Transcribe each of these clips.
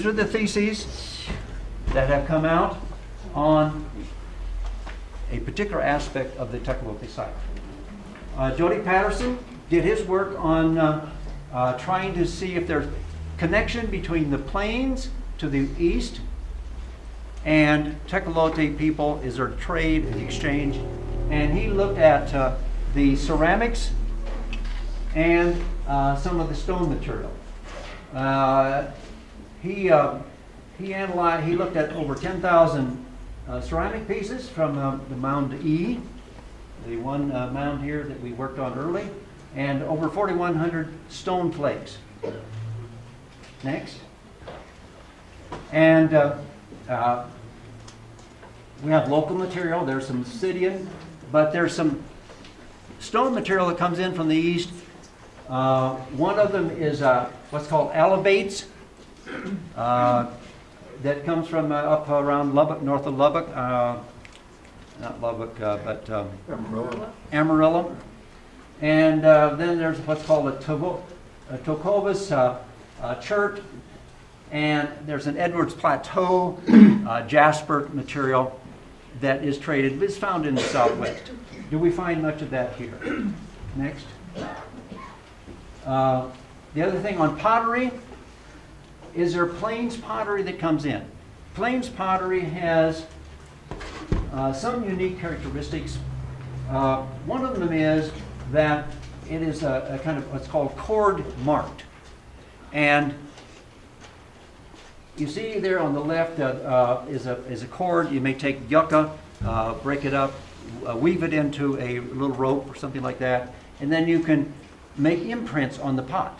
are the theses that have come out on a particular aspect of the Tecolote site. Jody Patterson did his work on trying to see if there's connection between the plains to the east and Tecolote people. Is there trade and exchange? And he looked at the ceramics and some of the stone material. He analyzed. He looked at over 10,000 ceramic pieces from the Mound E, the one mound here that we worked on early, and over 4,100 stone flakes. Next. And we have local material. There's some obsidian, but there's some stone material that comes in from the east. One of them is what's called alabates. That comes from up around Lubbock, north of Lubbock. Not Lubbock, but Amarillo. And then there's what's called a Tocovas chert. And there's an Edwards Plateau jasper material that is traded. It's found in the Southwest. Do we find much of that here? Next. The other thing on pottery, is there plains pottery that comes in? Plains pottery has some unique characteristics. One of them is that it is a kind of what's called cord marked. And you see there on the left is a cord. You may take yucca, break it up, weave it into a little rope or something like that, and then you can make imprints on the pot.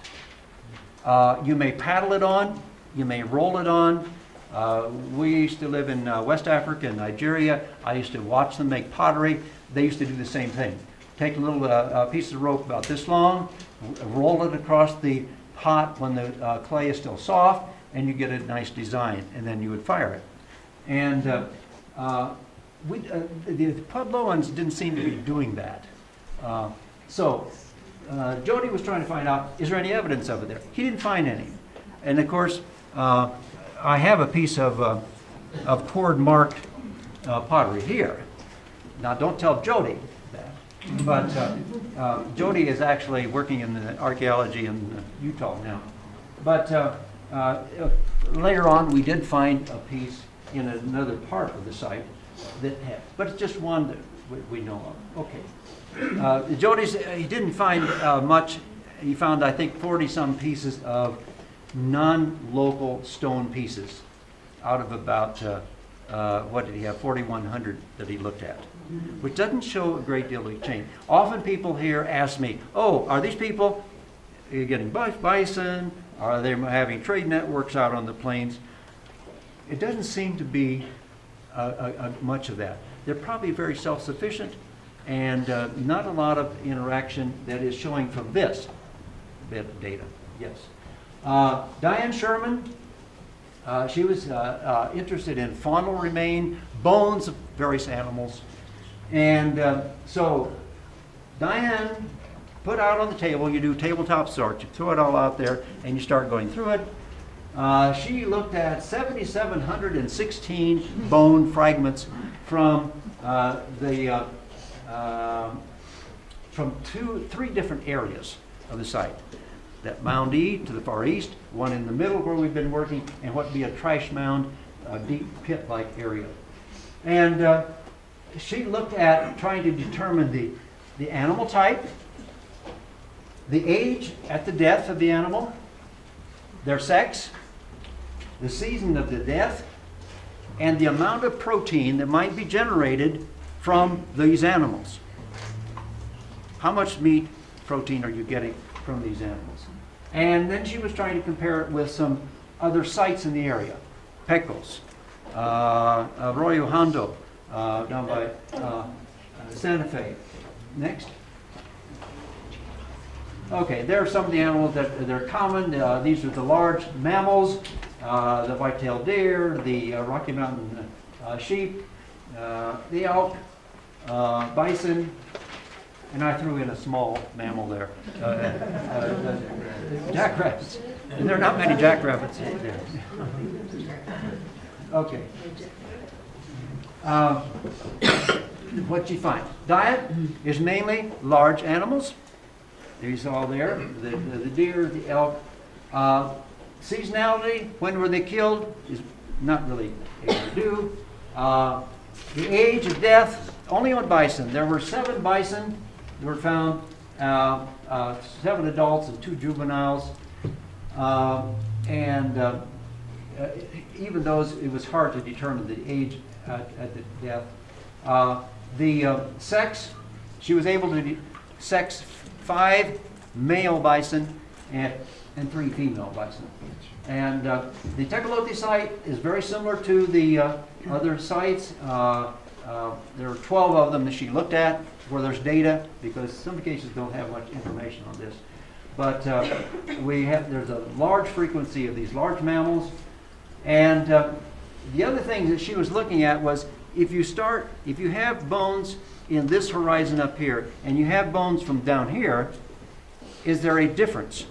You may paddle it on, you may roll it on. We used to live in West Africa and Nigeria. I used to watch them make pottery. They used to do the same thing. Take a little piece of rope about this long, roll it across the pot when the clay is still soft, and you get a nice design, and then you would fire it. And the Puebloans didn't seem to be doing that. Jody was trying to find out, is there any evidence of it there? He didn't find any. And of course, I have a piece of cord-marked pottery here. Now, don't tell Jody that. But Jody is actually working in the archaeology in Utah now. But later on, we did find a piece in another part of the site that had, but it's just one that we know of. Okay. Jody's, he didn't find much. He found, I think, 40-some pieces of non-local stone pieces out of about, what did he have, 4,100 that he looked at, which doesn't show a great deal of change. Often people here ask me, oh, are these people getting bison? Are they having trade networks out on the plains? It doesn't seem to be much of that. They're probably very self-sufficient and not a lot of interaction that is showing from this bit of data. Yes. Diane Sherman, she was interested in faunal remain, bones of various animals. And so Diane put out on the table, you do tabletop sort, you throw it all out there and you start going through it. She looked at 7,716 bone fragments from three different areas of the site. That Mound E to the far east, one in the middle where we've been working, and what would be a trash mound, a deep pit-like area. And she looked at trying to determine the animal type, the age at the death of the animal, their sex, the season of the death, and the amount of protein that might be generated from these animals. How much meat protein are you getting from these animals? And then she was trying to compare it with some other sites in the area. Pecos, Arroyo Hondo, down by Santa Fe. Next. Okay, there are some of the animals that they're common. These are the large mammals, the white-tailed deer, the Rocky Mountain sheep, the elk, bison, And I threw in a small mammal there. Jackrabbits. And there are not many jackrabbits there. Okay. What you find? Diet is mainly large animals. These all there, the deer, the elk. Seasonality, when were they killed, is not really able to do. The age of death, only on bison. There were 7 bison that were found, 7 adults and 2 juveniles. Even those, it was hard to determine the age at the death. The sex, she was able to sex 5 male bison and 3 female bison. And the Tecolote site is very similar to the other sites. There are 12 of them that she looked at where there's data, because some cases don't have much information on this. But there's a large frequency of these large mammals. And the other thing that she was looking at was if you have bones in this horizon up here and you have bones from down here, is there a difference?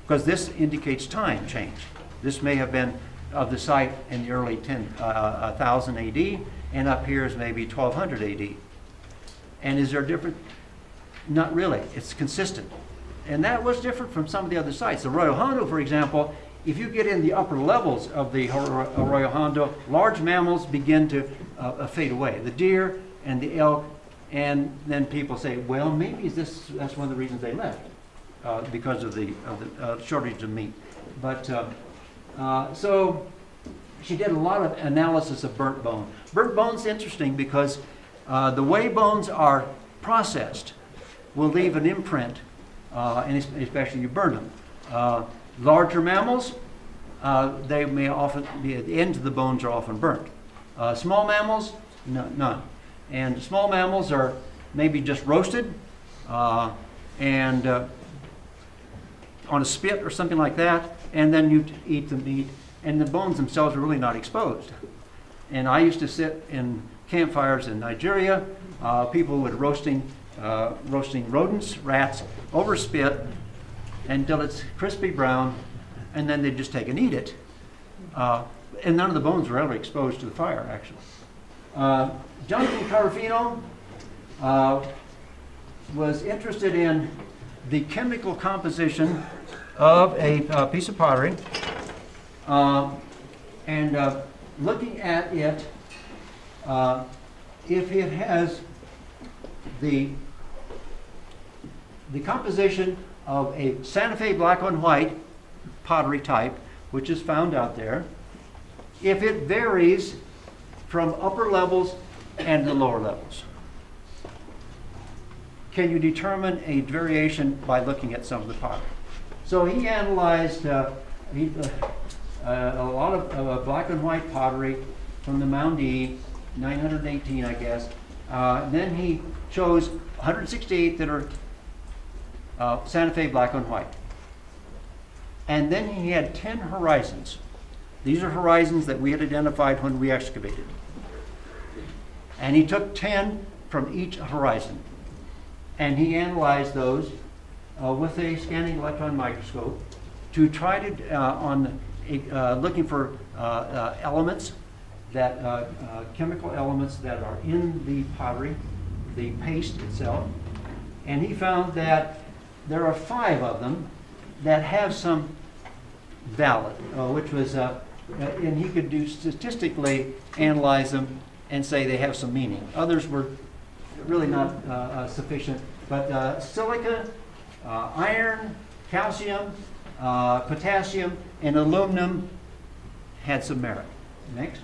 Because this indicates time change. This may have been of the site in the early 1000 AD, and up here is maybe 1200 AD. And is there a difference? Not really. It's consistent. And that was different from some of the other sites. The Arroyo Hondo, for example, if you get in the upper levels of the Arroyo Hondo, large mammals begin to fade away. The deer and the elk, and then people say, well, maybe that's one of the reasons they left, because of the shortage of meat. But so she did a lot of analysis of burnt bone. Burnt bone's interesting because the way bones are processed will leave an imprint, and especially you burn them. Larger mammals, they may often be at the ends of the bones are often burnt. Small mammals, none. And small mammals are maybe just roasted and on a spit or something like that, and then you eat the meat, and the bones themselves are really not exposed. And I used to sit in campfires in Nigeria. People would roasting rodents, rats, over spit until it's crispy brown, and then they just take and eat it. And none of the bones were ever exposed to the fire, actually. Jonathan Carafino was interested in the chemical composition of a piece of pottery, and looking at it, if it has the composition of a Santa Fe black on white pottery type, which is found out there, if it varies from upper levels and the lower levels. Can you determine a variation by looking at some of the pottery? So he analyzed a lot of black and white pottery from the Moundee, 918, I guess. Then he chose 168 that are Santa Fe black on white. And then he had 10 horizons. These are horizons that we had identified when we excavated. And he took 10 from each horizon. And he analyzed those with a scanning electron microscope to try to, looking for elements, that chemical elements that are in the pottery, the paste itself. And he found that there are 5 of them that have some valid, which was, and he could do statistically analyze them and say they have some meaning. Others were really not sufficient, but silica, iron, calcium, potassium, and aluminum had some merit. Next.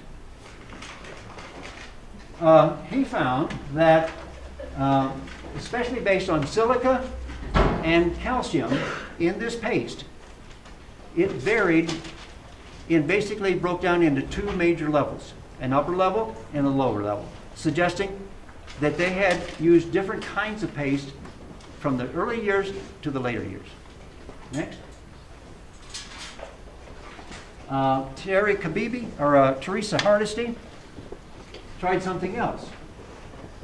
He found that, especially based on silica and calcium in this paste, it varied and basically broke down into 2 major levels, an upper level and a lower level, suggesting that they had used different kinds of paste from the early years to the later years. Next. Teresa Hardesty tried something else.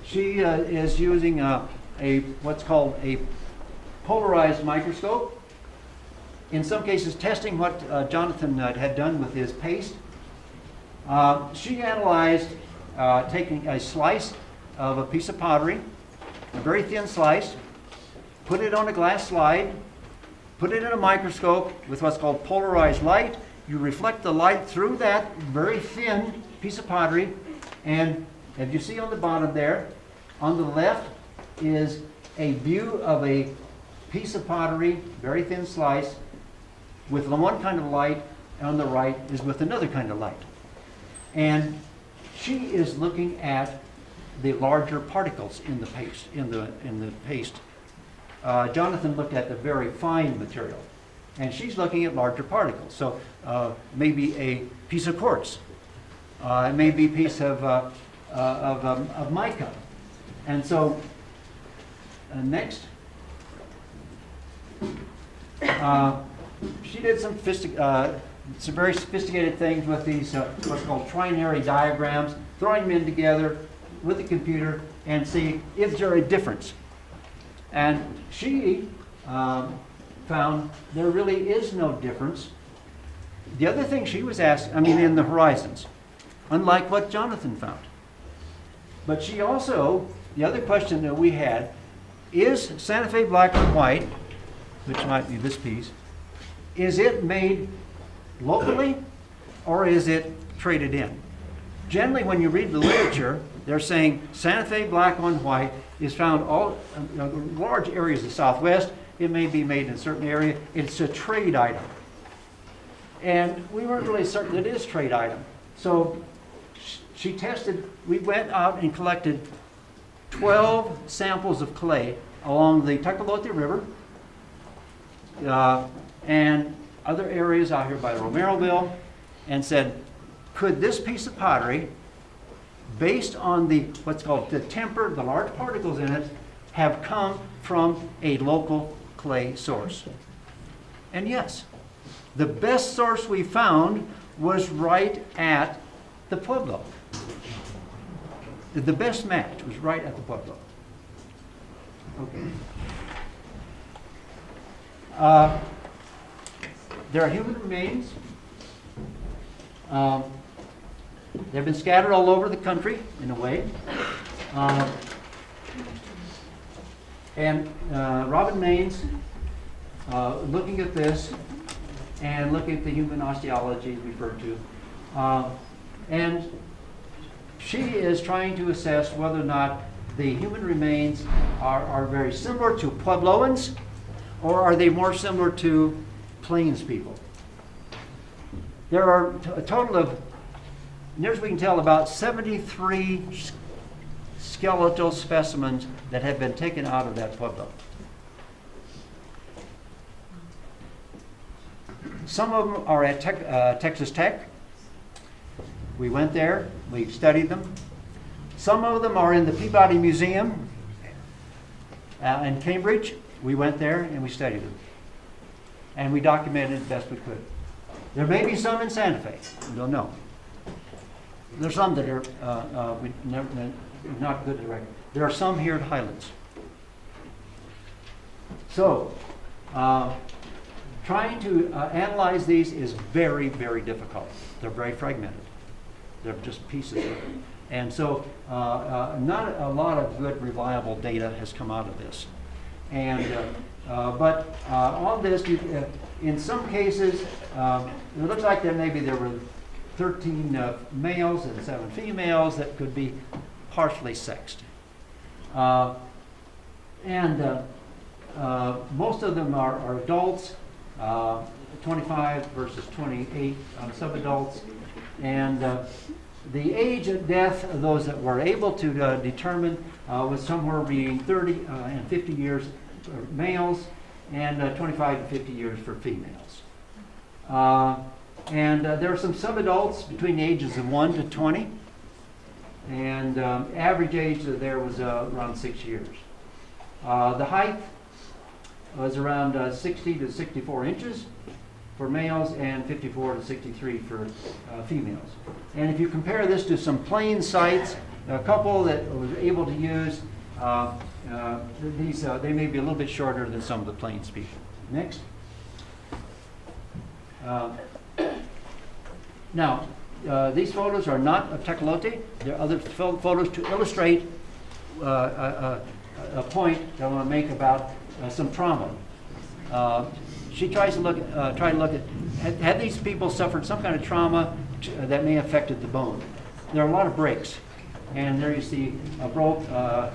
She is using what's called a polarized microscope. In some cases, testing what Jonathan had done with his paste. She analyzed taking a slice of a piece of pottery, a very thin slice, put it on a glass slide, put it in a microscope with what's called polarized light. You reflect the light through that very thin piece of pottery, and as you see on the bottom there, on the left is a view of a piece of pottery, very thin slice, with one kind of light, and on the right is with another kind of light. And she is looking at the larger particles in the paste. Jonathan looked at the very fine material, and she's looking at larger particles. So maybe a piece of quartz, it may be a piece of mica. And so next, she did some very sophisticated things with these what's called trinary diagrams, throwing them in together with the computer and see if there's a difference. And she found there really is no difference. The other thing she was asked, in the horizons, unlike what Jonathan found. But she also, the other question that we had, is Santa Fe black on white, which might be this piece, is it made locally or is it traded in? Generally, when you read the literature, they're saying Santa Fe black on white is found all large areas of the Southwest. It may be made in a certain area. It's a trade item. And we weren't really certain it is a trade item. So she tested, we went out and collected 12 samples of clay along the Tecolote River and other areas out here by Romeroville, and said, could this piece of pottery, based on what's called the temper, the large particles in it, have come from a local clay source? And yes, the best source we found was right at the Pueblo. The best match was right at the Pueblo. Okay. There are human remains. They've been scattered all over the country, in a way. And Robin Maines, looking at this and looking at the human osteology referred to, and she is trying to assess whether or not the human remains are very similar to Puebloans, or are they more similar to Plains people. There are a total of, near as we can tell, about 73 skeletal specimens that have been taken out of that Pueblo. Some of them are at Texas Tech. We went there, we studied them. Some of them are in the Peabody Museum in Cambridge. We went there and we studied them. And we documented it best we could. There may be some in Santa Fe. We don't know. There's some that are not good to record. There are some here at Highlands. So, trying to analyze these is very, very difficult. They're very fragmented. They're just pieces of it. And so, not a lot of good, reliable data has come out of this. And but on this, in some cases, it looks like maybe there were 13 males and 7 females that could be partially sexed. Most of them are adults, 25 versus 28 subadults. And the age of death of those that were able to determine was somewhere between 30 and 50 years for males and 25 to 50 years for females. There are some subadults between the ages of 1 to 20. And average age there was around 6 years. The height was around 60 to 64 inches for males and 54 to 63 for females. And if you compare this to some plain sites a couple that was able to use these, they may be a little bit shorter than some of the plain species. Next. Now, these photos are not of Tecolote. They're other photos to illustrate a point that I want to make about some trauma. She tries to look, had these people suffered some kind of trauma that may have affected the bone? There are a lot of breaks. And there you see a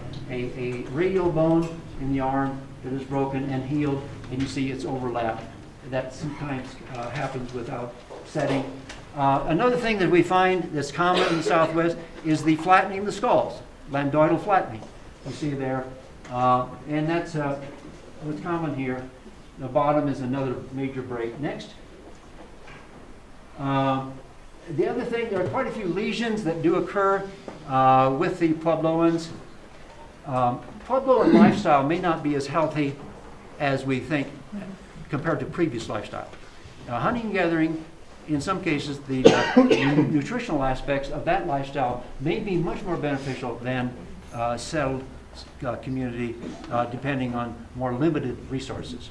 radial bone in the arm that is broken and healed, and you see it's overlapped. That sometimes happens without setting. Another thing that we find that's common in the Southwest is the flattening of the skulls, lambdoidal flattening. You see there. And that's what's common here. The bottom is another major break. Next. The other thing, there are quite a few lesions that do occur with the Puebloans. Puebloan lifestyle may not be as healthy as we think compared to previous lifestyle. Hunting and gathering, in some cases, the nutritional aspects of that lifestyle may be much more beneficial than settled community, depending on more limited resources.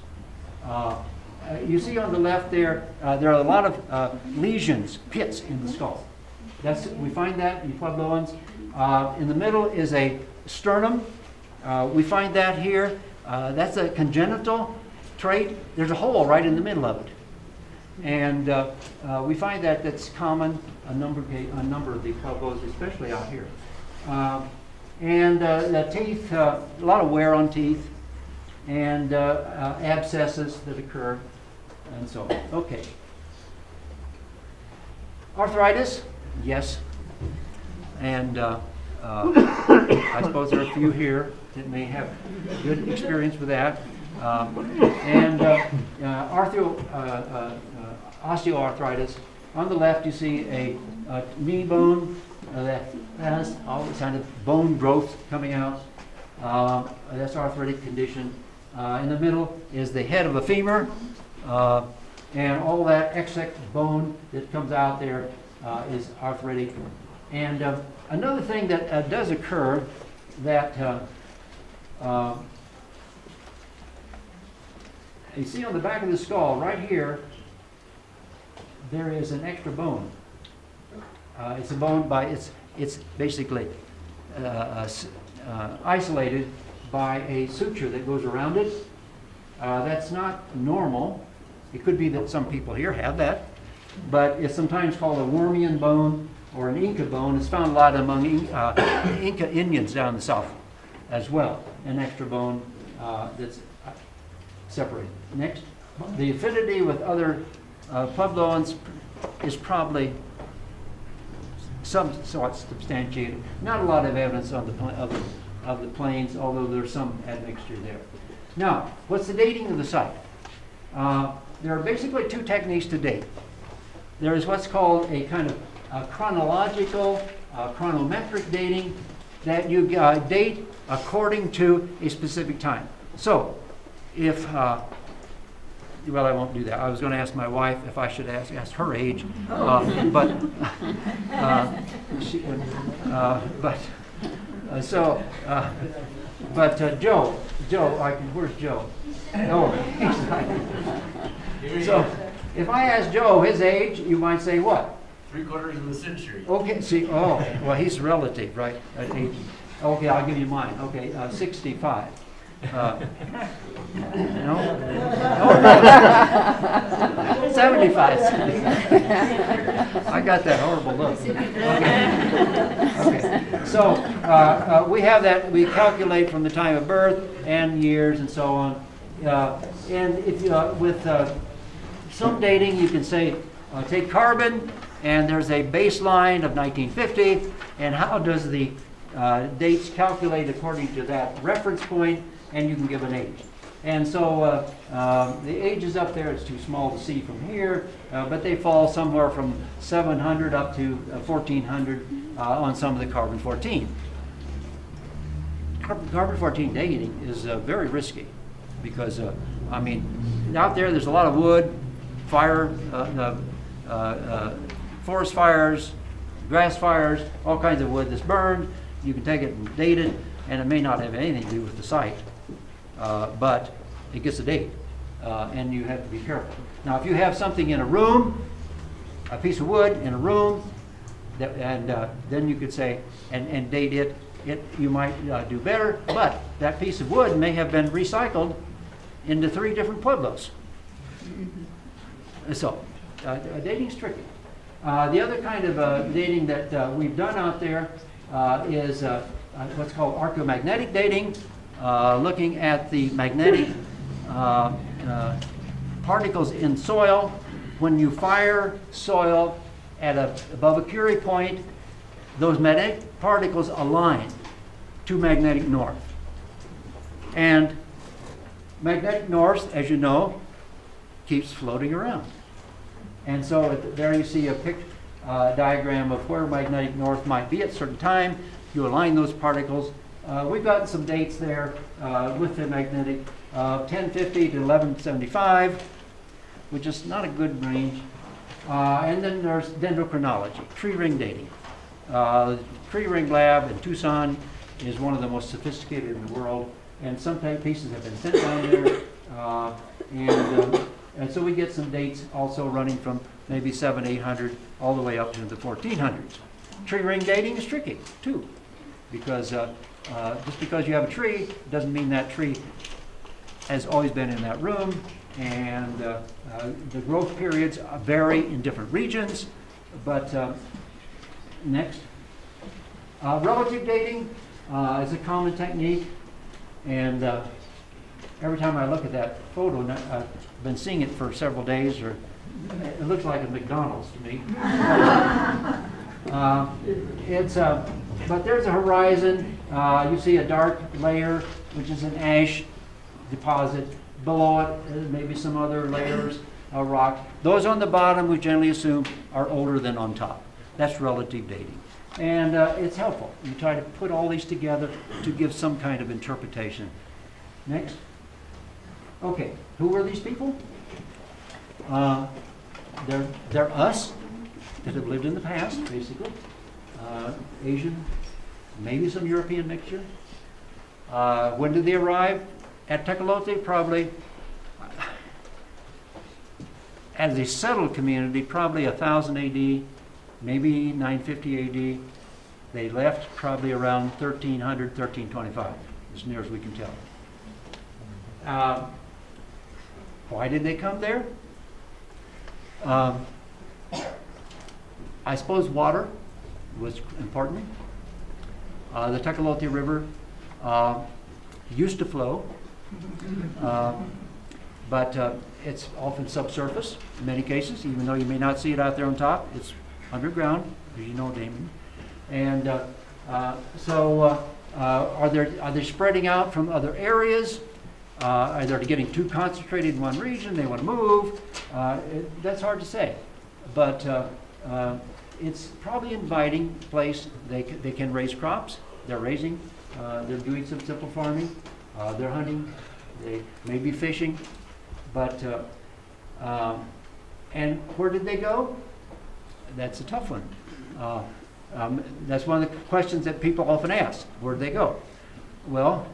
You see on the left there, there are a lot of lesions, pits in the skull. We find that in Puebloans. In the middle is a sternum. We find that here. That's a congenital trait. There's a hole right in the middle of it. And we find that that's common a number of the Pueblos, especially out here. And the teeth, a lot of wear on teeth, and abscesses that occur, and so on. Okay. Arthritis, yes. And I suppose there are a few here that may have good experience with that. Osteoarthritis. On the left, you see a knee bone that has all this kind of bone growth coming out. That's arthritic condition. In the middle is the head of a femur, and all that excess bone that comes out there is arthritic. And another thing that does occur that you see on the back of the skull right here, there is an extra bone. It's a bone it's basically isolated by a suture that goes around it. That's not normal. It could be that some people here have that, but it's sometimes called a Wormian bone or an Inca bone. It's found a lot among Inca Indians down in the south as well. An extra bone that's separated. Next. The affinity with other Puebloans is probably somewhat substantiated. Not a lot of evidence on of the plains, although there's some admixture there. Now, what's the dating of the site? There are basically two techniques to date. There is what's called a kind of chronological, chronometric dating, that you date according to a specific time. So, if, well, I won't do that. I was going to ask my wife if I should ask her age, but Joe, where's Joe? Oh, he's not. So, if I ask Joe his age, you might say what? 3/4 of a century. Okay, see, oh, well, he's relative, right? At age. Okay, I'll give you mine. Okay, 65. No? Oh, no. 75. I got that horrible look. Okay. So we have that. We calculate from the time of birth and years and so on. And if with some dating, you can say take carbon, and there's a baseline of 1950, and how does the dates calculate according to that reference point, and you can give an age. And so the age is up there. It's too small to see from here, but they fall somewhere from 700 up to 1400 on some of the carbon-14. Carbon-14 dating is very risky because, I mean, out there's a lot of wood, fire, forest fires, grass fires, all kinds of wood that's burned, You can take it and date it, and it may not have anything to do with the site, but it gets a date, and you have to be careful. Now, if you have something in a room, a piece of wood in a room, then you could say, and date it, you might do better, but that piece of wood may have been recycled into 3 different pueblos. So, dating's tricky. The other kind of dating that we've done out there is what's called archeomagnetic dating, looking at the magnetic particles in soil. When you fire soil at above a Curie point, those magnetic particles align to magnetic north. And magnetic north, as you know, keeps floating around. And so there you see a diagram of where magnetic north might be at a certain time. You align those particles. We've gotten some dates there with the magnetic 1050 to 1175, which is not a good range. And then there's dendrochronology, tree ring dating. Tree ring lab in Tucson is one of the most sophisticated in the world, and some pieces have been sent down there. And so we get some dates also running from maybe 800 all the way up to the 1400s. Tree ring dating is tricky too, because just because you have a tree doesn't mean that tree has always been in that room, and the growth periods vary in different regions. But next, relative dating is a common technique, and every time I look at that photo, I've been seeing it for several days, or it looks like a McDonald's to me. But there's a horizon. You see a dark layer, which is an ash deposit. Below it, maybe some other layers of rock. Those on the bottom, we generally assume, are older than on top. That's relative dating. And it's helpful. You try to put all these together to give some kind of interpretation. Next. Okay, who were these people? They're us that have lived in the past, basically. Asian, maybe some European mixture. When did they arrive? At Tecolote, probably, as a settled community, probably 1000 AD, maybe 950 AD. They left probably around 1300, 1325, as near as we can tell. Why did they come there? I suppose water was important. The Tecolote River used to flow. But it's often subsurface in many cases, even though you may not see it out there on top. It's underground, as you know, Damon. And are they spreading out from other areas? Are they getting too concentrated in one region? They want to move. That's hard to say. But it's probably an inviting place. They can raise crops. They're raising. They're doing some simple farming. They're hunting, they may be fishing, but, and where did they go? That's a tough one. That's one of the questions that people often ask. Where did they go? Well,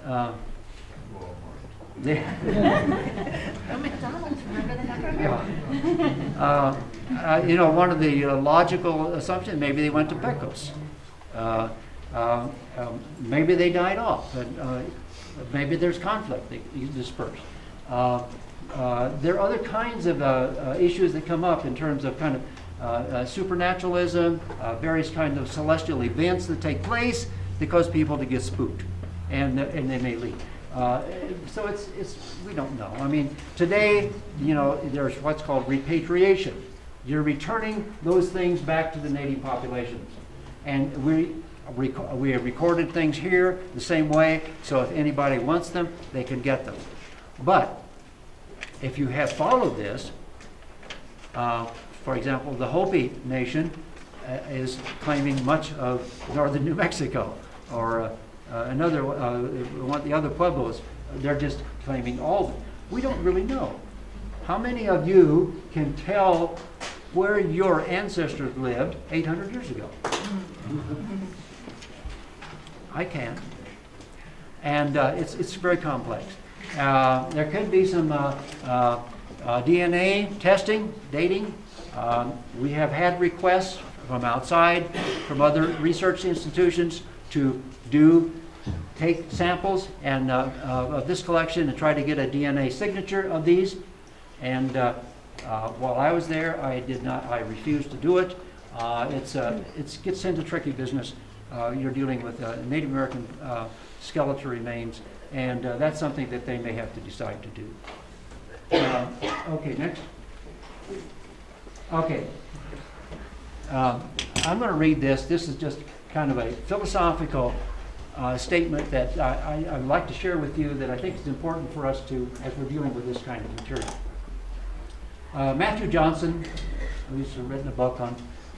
they McDonald's, remember the hamburger? You know, one of the logical assumptions, maybe they went to Pecos. Maybe they died off. Maybe there's conflict, they disperse. There are other kinds of issues that come up in terms of kind of supernaturalism, various kinds of celestial events that take place that cause people to get spooked, and they may leave. So we don't know. I mean, today, you know, there's what's called repatriation. You're returning those things back to the native populations, and we have recorded things here the same way, so if anybody wants them, they can get them. But if you have followed this, for example, the Hopi Nation is claiming much of northern New Mexico, or the other pueblos, they're just claiming all of them. We don't really know. How many of you can tell where your ancestors lived 800 years ago? I can. And it's very complex. There could be some DNA testing, dating. We have had requests from outside, from other research institutions to take samples and of this collection and try to get a DNA signature of these. And while I was there, I refused to do it. It gets into tricky business. You're dealing with Native American skeletal remains, and that's something that they may have to decide to do. Okay, next. Okay. I'm going to read this. This is just kind of a philosophical statement that I'd like to share with you that I think is important for us to, as we're dealing with this kind of material. Matthew Johnson, who's written a book on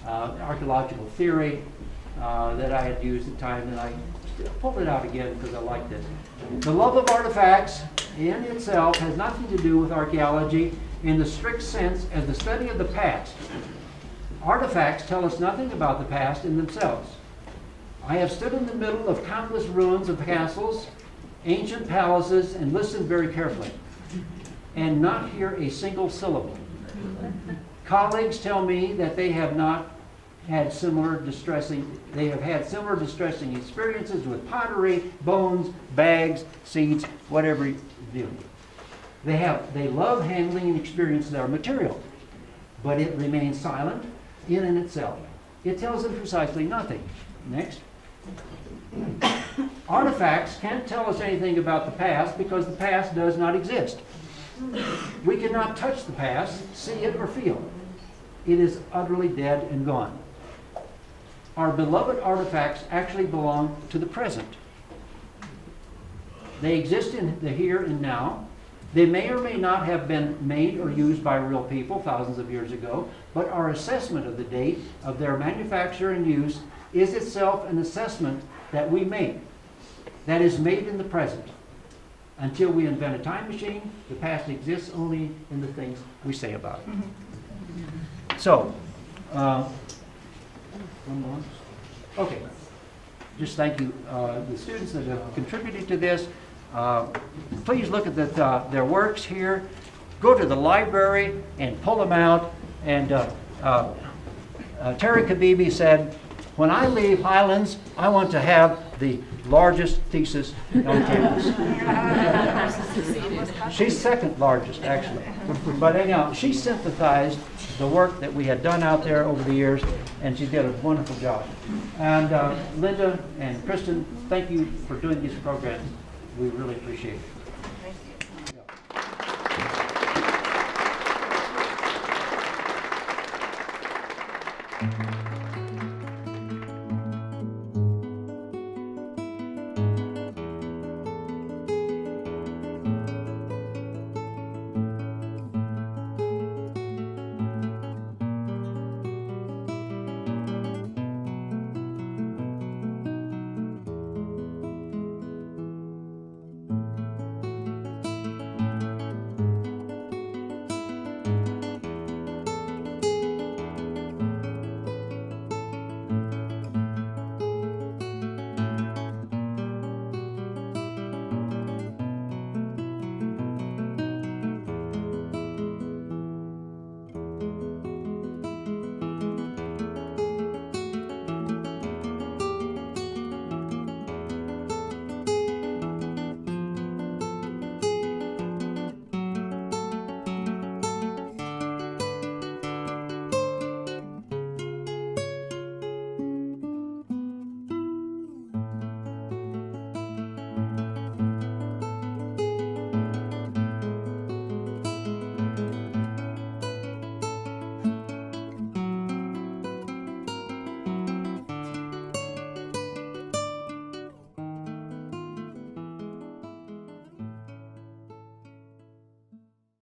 archaeological theory that I had used at the time, and I pulled it out again because I liked it. The love of artifacts in itself has nothing to do with archaeology in the strict sense as the study of the past. Artifacts tell us nothing about the past in themselves. I have stood in the middle of countless ruins of castles, ancient palaces, and listened very carefully, and not hear a single syllable. Colleagues tell me that they have had similar distressing experiences with pottery, bones, bags, seeds, whatever you do. They love handling and experience their material, but it remains silent in and itself. It tells them precisely nothing. Next. Artifacts can't tell us anything about the past because the past does not exist. We cannot touch the past, see it, or feel. It is utterly dead and gone. Our beloved artifacts actually belong to the present. They exist in the here and now. They may or may not have been made or used by real people thousands of years ago, but our assessment of the date of their manufacture and use is itself an assessment that we make, that is made in the present. Until we invent a time machine, the past exists only in the things we say about it. So, one more. Okay. Just thank you, the students that have contributed to this. Please look at their works here. Go to the library and pull them out. And Terry Kabibi said, when I leave Highlands, I want to have the largest thesis on campus. She's second largest, actually. But anyhow, she synthesized the work that we had done out there over the years, and she did a wonderful job. And Linda and Kristen, thank you for doing these programs. We really appreciate it. Thank you.